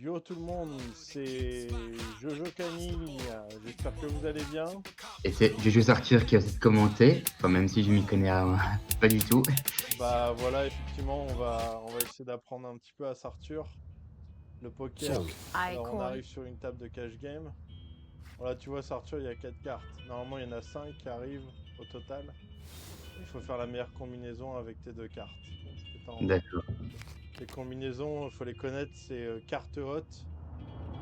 Yo tout le monde, c'est Jojo Camille, j'espère que vous allez bien. Et c'est Jojo Arthur qui a aussi commenté, enfin même si je m'y connais pas du tout. Bah voilà, effectivement, on va essayer d'apprendre un petit peu à Sartur, le poker. Alors on arrive sur une table de cash game. Voilà, tu vois Sartur, il y a 4 cartes. Normalement, il y en a 5 qui arrivent au total. Il faut faire la meilleure combinaison avec tes deux cartes que tu as en main. D'accord. Les combinaisons, il faut les connaître, c'est carte haute,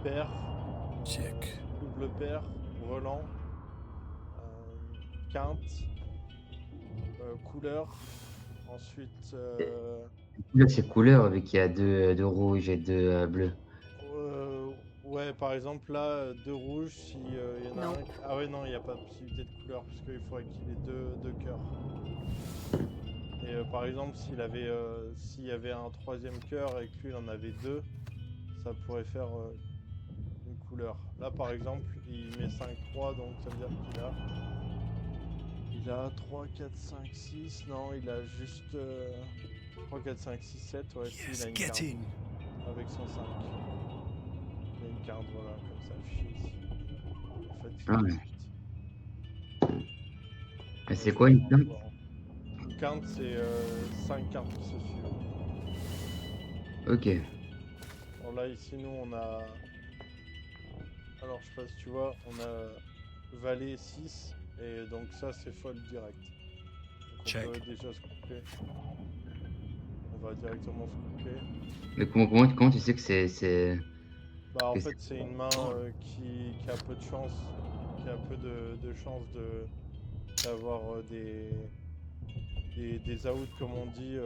paire, double paire, brelan, quinte, couleur. Ensuite, Là c'est couleur vu qu'il y a deux rouges et deux bleus. ouais, par exemple, là, deux rouges, si y en a un. Ah ouais, non, il n'y a pas de possibilité de couleur, puisqu'il faudrait qu'il ait deux cœurs. Et par exemple, s'il y avait un troisième cœur et que lui, il en avait deux, ça pourrait faire une couleur. Là, par exemple, il met 5-3, donc ça veut dire qu'il a 3, 4, 5, 6. Non, il a juste 3, 4, 5, 6, 7. Ouais, si, il a une carte avec son 5. Il a une carte, voilà, comme ça affiché ici. En fait, il Ah a ouais. 8. Et Ouais, c'est je quoi peux une pas teinte? voir. Une quinte, c'est 5 cartes qui se suivent. Ok. Alors là, ici, nous, on a... Alors, je sais pas si tu vois, on a valet 6. Et donc ça, c'est fold direct. Donc on peut déjà se couper. On va directement se couper. Mais comment tu sais que Bah en que fait c'est une main qui a peu de chance, qui a peu de chance d'avoir des outs comme on dit.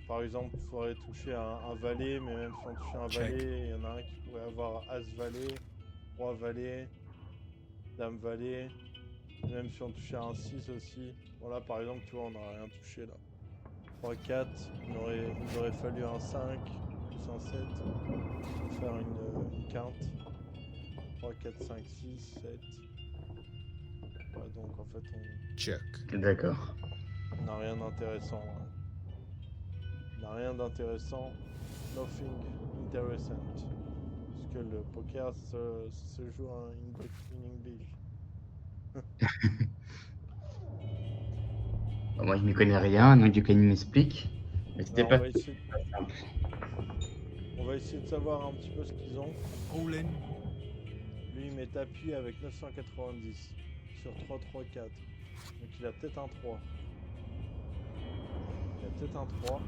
Par exemple, il faudrait toucher un valet, mais même si on touchait un valet, il y en a un qui pourrait avoir as valet, roi valet, dame valet, même si on touchait un 6 aussi. Voilà, par exemple, tu vois, on n'a rien touché là. 3, 4, il nous aurait fallu un 5 plus un 7 pour faire une quinte. 3, 4, 5, 6, 7. Ouais, donc en fait, D'accord. on n'a rien d'intéressant. On n'a rien d'intéressant. Nothing interessant. Parce que le poker se joue in English. Bon, moi je m'y connais rien, donc du coup il m'explique. Mais c'était Alors pas simple. on va essayer de savoir un petit peu ce qu'ils ont. Lui, il met tapis avec 990 sur 3, 3, 4. Donc il a peut-être un 3. Il a peut-être un 3.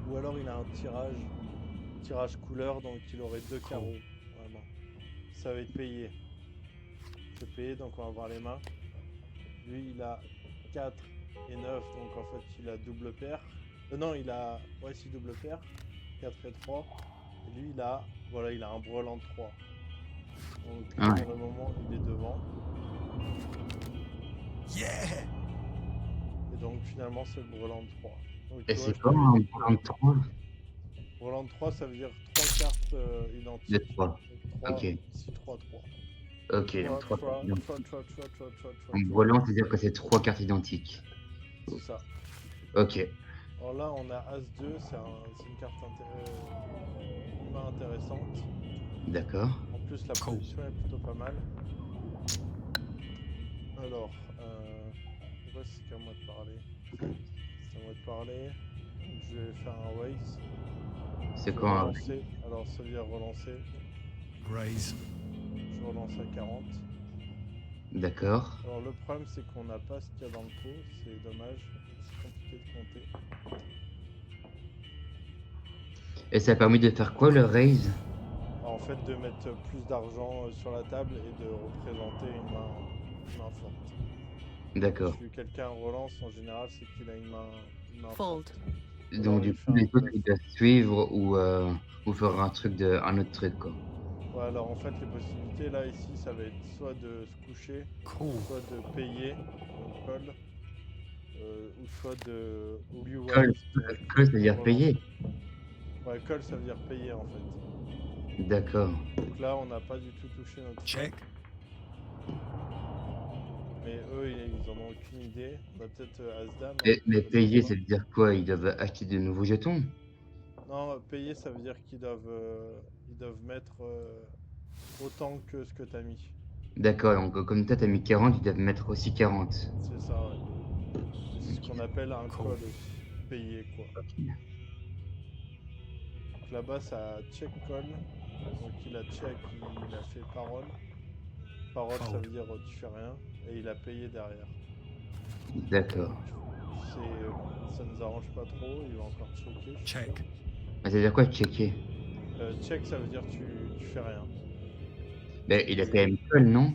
Ou alors il a un tirage couleur, donc il aurait deux carreaux. Vraiment. Ça va être payé. C'est payé, donc on va voir les mains. Lui, il a 4 et 9, donc en fait, il a double paire. Non, il a... Ouais, si, double paire. 4 et 3. Et lui, voilà, il a un brelan de 3. Donc, Ah ouais. pour le moment, il est devant. Et donc, finalement, c'est le brelan de 3. Donc, Et tu vois, c'est je quoi t'avais un dit que... 43 Brelan de 3, ça veut dire 3 cartes de identiques. 3? Donc, 3, Ok. ici, 3, 3. Ok, donc 3, 3 cartes 3, 3, identiques. 3, 3, 3, 3, 3, En 3. brelan, c'est-à-dire que c'est 3 cartes identiques. C'est ça. Ok. Alors là, on a As-2, c'est une carte une main intéressante. D'accord. En plus, la position est plutôt pas mal. Alors, pourquoi c'est qu'à moi de parler? C'est à moi de parler. Donc, je vais faire un raise. C'est Je vais quoi un... relancer. Alors, ça veut dire relancer. Je relance à 40. D'accord. Alors, le problème, c'est qu'on n'a pas ce qu'il y a dans le pot. C'est dommage. C'est compliqué de compter. Et ça a permis de faire quoi le raise? Alors, en fait, de mettre plus d'argent sur la table et de représenter une main forte. D'accord. Si quelqu'un relance, en général, c'est qu'il a une main forte. Ou Donc alors du il coup, fait un les autres, bluff. ils doivent suivre ou faire un autre truc, quoi. Ouais, alors en fait, les possibilités là, ici, ça va être soit de se coucher, soit de payer, donc call, ou soit de. Ou lui Call, raise call, c'est-à-dire pour relancer. payer. Ouais, call, ça veut dire payer en fait. D'accord. Donc là, on n'a pas du tout touché notre flop. Mais eux, ils en ont aucune idée. On a peut-être As-Dame, hein, Mais peut-être payer, pas. ça veut dire quoi? Ils doivent acheter de nouveaux jetons? Non, payer, ça veut dire ils doivent mettre autant que ce que tu as mis. D'accord, donc comme toi, t'as mis 40, ils doivent mettre aussi 40. C'est ça, ouais. C'est ce qu'on appelle un Cool. call aussi, payé quoi. Ok. Donc là-bas, ça check call. Donc il a check, il a fait parole. Parole, ça veut dire tu fais rien. Et il a payé derrière. D'accord. Ça nous arrange pas trop, il va encore checker. je suis Check. sûr. Mais ça veut dire quoi, checker? Check, ça veut dire tu fais rien. Ben, il a payé l'école, non?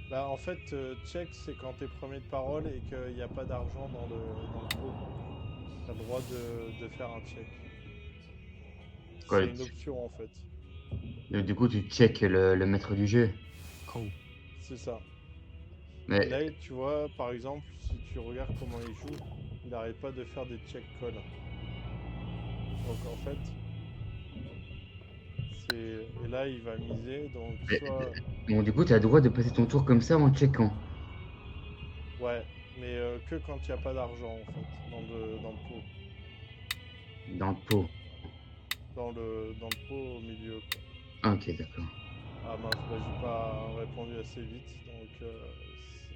Bah en fait, check, c'est quand t'es premier de parole et qu'il n'y a pas d'argent dans le pot. T'as le droit de faire un check. Quoi, C'est une option en fait. donc, du coup, tu check le maître du jeu. Cool. C'est ça. Et Mais là, tu vois, par exemple, si tu regardes comment il joue, il n'arrête pas de faire des check calls. Donc en fait, et là, il va miser, donc Mais- soit... bon, du coup, tu as le droit de passer ton tour comme ça en checkant. Ouais, mais que quand il n'y a pas d'argent en fait, dans le pot. Dans le pot. Dans le pot au milieu, quoi. Ok, d'accord. Ah mince, bah, j'ai pas répondu assez vite, donc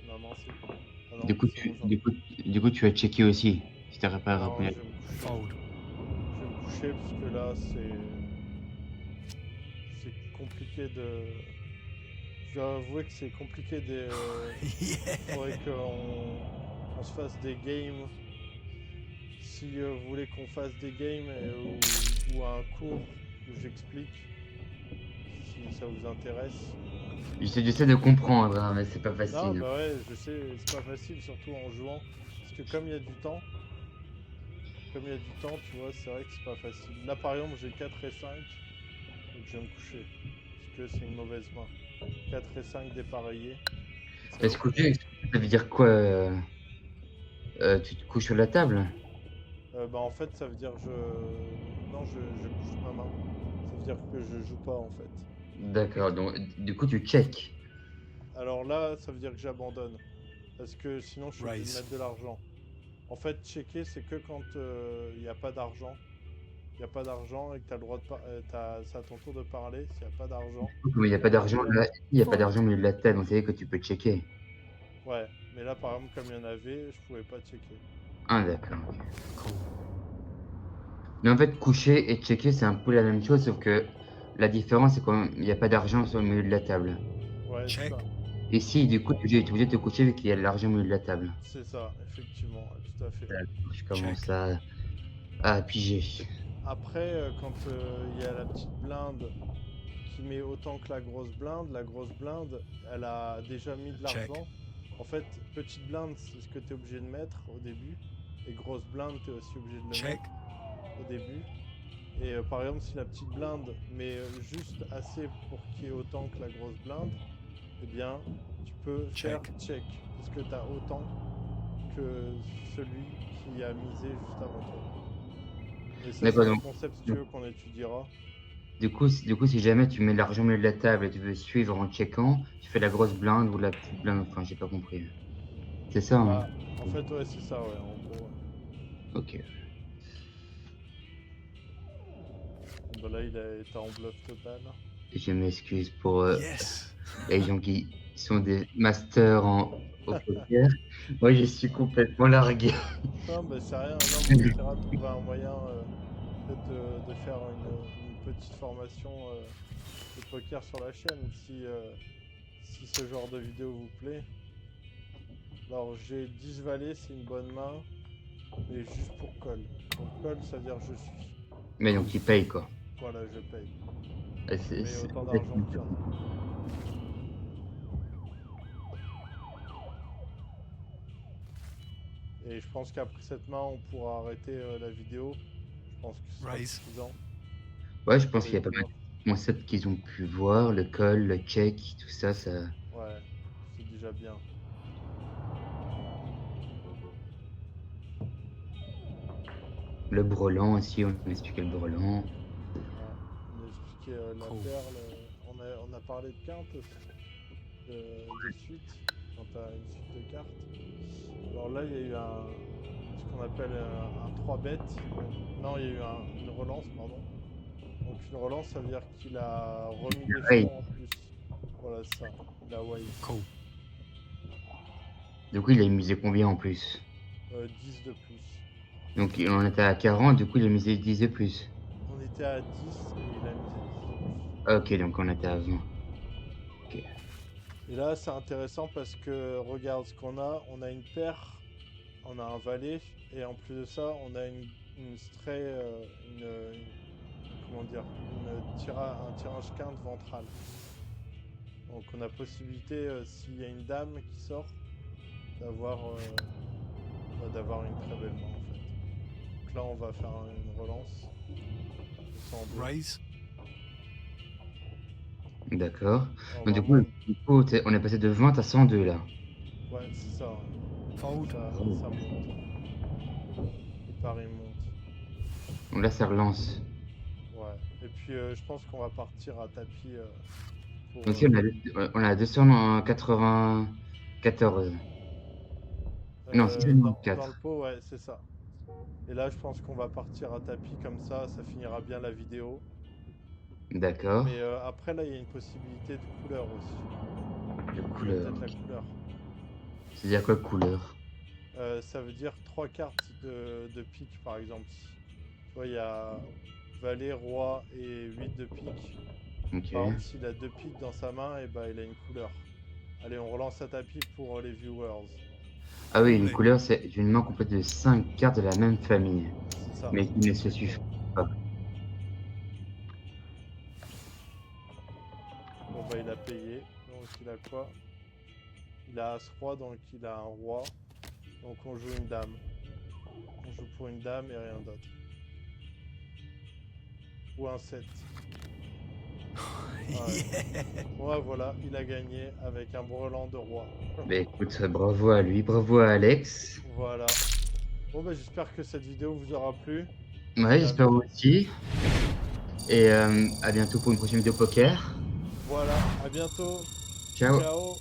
non, non, c'est bon. Ah non, Du coup, c'est bon, du coup, tu as checké aussi. Si t'aurais pas non, répondu. je vais me coucher. Fold. Je vais me coucher parce que là, c'est compliqué de... Je dois avouer que c'est compliqué de... Yeah. Faudrait qu'on se fasse des games. Si vous voulez qu'on fasse des games ou un cours où j'explique, si ça vous intéresse. J'essaie de comprendre, hein, mais c'est pas Non, facile. bah ouais, je sais, c'est pas facile, surtout en jouant. Parce que comme il y a du temps, tu vois, c'est vrai que c'est pas facile. Là, par exemple, j'ai 4 et 5, donc je vais me coucher. Parce que c'est une mauvaise main. 4 et 5 dépareillés. Ça va Est-ce être que bien. ça veut dire quoi tu te couches sur la table? Bah en fait, ça veut dire Non, je couche ma main. Ça veut dire que je joue pas, en fait. D'accord, donc du coup, tu check. Alors là, ça veut dire que j'abandonne. Parce que sinon, je suis obligé de Raise. mettre de l'argent. En fait, checker, c'est que quand il n'y a pas d'argent. Il n'y a pas d'argent et que tu as le droit de c'est à ton tour de parler. S'il n'y a pas d'argent, Mais il n'y a pas ça veut d'argent dire... là. Il n'y a pas d'argent au milieu de la table, donc c'est que tu peux checker. Ouais, mais là, par exemple, comme il y en avait, je pouvais pas checker. Ah, d'accord. Ok. Cool. Mais en fait, coucher et checker, c'est un peu la même chose, sauf que la différence, c'est qu'il n'y a pas d'argent sur le milieu de la table. Ouais, c'est Check. ça. Ici, du coup, tu es obligé de te coucher vu qu'il y a de l'argent au milieu de la table. C'est ça, effectivement, ouais, tout à fait. D'accord, je commence à piger. Après, quand il y a la petite blinde qui met autant que la grosse blinde, elle a déjà mis de Check. l'argent. En fait, petite blinde, c'est ce que tu es obligé de mettre au début. Et grosse blinde, tu es aussi obligé de le Check. mettre au début. Et par exemple, si la petite blinde met juste assez pour qu'il y ait autant que la grosse blinde, eh bien, tu peux faire Check. check. Parce que tu as autant que celui qui a misé juste avant toi. Et ça, D'accord, c'est un donc, concept, si tu veux, qu'on étudiera. du coup, si jamais tu mets de l'argent au milieu de la table et tu veux suivre en checkant, tu fais la grosse blinde ou la petite blinde, enfin, j'ai pas compris. C'est ça, hein? Bah, en fait, ouais, c'est ça, ouais, en gros. Ouais. Ok. Bah là, il a été en bluff total. Je m'excuse pour Yes. les gens qui sont des masters au poker. Moi, je suis complètement largué. Non, bah c'est rien. Non, mais on essaiera de trouver un moyen peut-être de faire une petite formation de poker sur la chaîne si ce genre de vidéo vous plaît. Alors, j'ai 10 valets, c'est une bonne main, mais juste pour call. Donc, call, ça veut dire je suis. Mais donc, ils payent, quoi. Voilà, je paye. Et Mais autant d'argent qu'il y en a. Et je pense qu'après cette main, on pourra arrêter la vidéo. Je pense que ce sera Raise. suffisant. Ouais, je pense pour qu'il y les a pas mal joueurs. de concepts qu'ils ont pu voir, le call, le check, tout ça, Ouais, c'est déjà bien. le brelan aussi, on a expliqué le brelan. Ouais. On a expliqué la Cool. perle. On a parlé de quinte aussi. De suite. Quand tu as une suite de cartes. Alors là, il y a eu ce qu'on appelle un 3 bêtes. Non, il y a eu une relance, pardon. Donc une relance, ça veut dire qu'il a remis des Ouais. jetons en plus. Voilà, c'est ça. Il a wave. Cool. Du coup, il a misé combien en plus? 10 de plus. Donc, on était à 40, du coup, il a misé 10 de plus. On était à 10 et il a misé 10 de plus. Ah, ok, donc on était à 20. Et là, c'est intéressant parce que regarde ce qu'on a. On a une paire, on a un valet, et en plus de ça, on a une stray, comment dire, un tirage quinte ventral. Donc on a possibilité, s'il y a une dame qui sort, d'avoir une très belle main en fait. Donc là, on va faire une relance. 102. Raise. D'accord. On Donc, va du coup, on est passé de 20 à 102 là. Ouais, c'est ça. Fold. Ça Oh. monte. Les paris montent. Donc là, ça relance. Ouais. Et puis je pense qu'on va partir à tapis pour. Donc, ici, on a 294. Non, c'est dans 4. le pot, ouais, c'est ça. Et là, je pense qu'on va partir à tapis comme ça finira bien la vidéo. D'accord. Mais après, là, il y a une possibilité de couleur aussi. De On a couleur. peut-être la couleur. C'est-à-dire quoi, couleur? Ça veut dire 3 cartes de pique, par exemple. Tu vois, il y a valet, roi et 8 de pique. Ok. Par exemple, s'il a 2 piques dans sa main, et bah, il a une couleur. Allez, on relance à tapis pour les viewers. Ah oui, une Oui. couleur, c'est une main complète de 5 cartes de la même famille, C'est ça. mais qui ne se suffit pas. Bon, bah, il a payé. Donc, il a quoi? Il a As-Roi, donc il a un roi. Donc, on joue une dame. On joue pour une dame et rien d'autre. Ou un 7. Ouais. Ouais, voilà, il a gagné avec un brelan de roi. Bah écoute, bravo à lui, bravo à Alex. Voilà. Bon, bah, j'espère que cette vidéo vous aura plu. Ouais, j'espère vous aussi. Et à bientôt pour une prochaine vidéo poker. Voilà, à bientôt. Ciao. Ciao.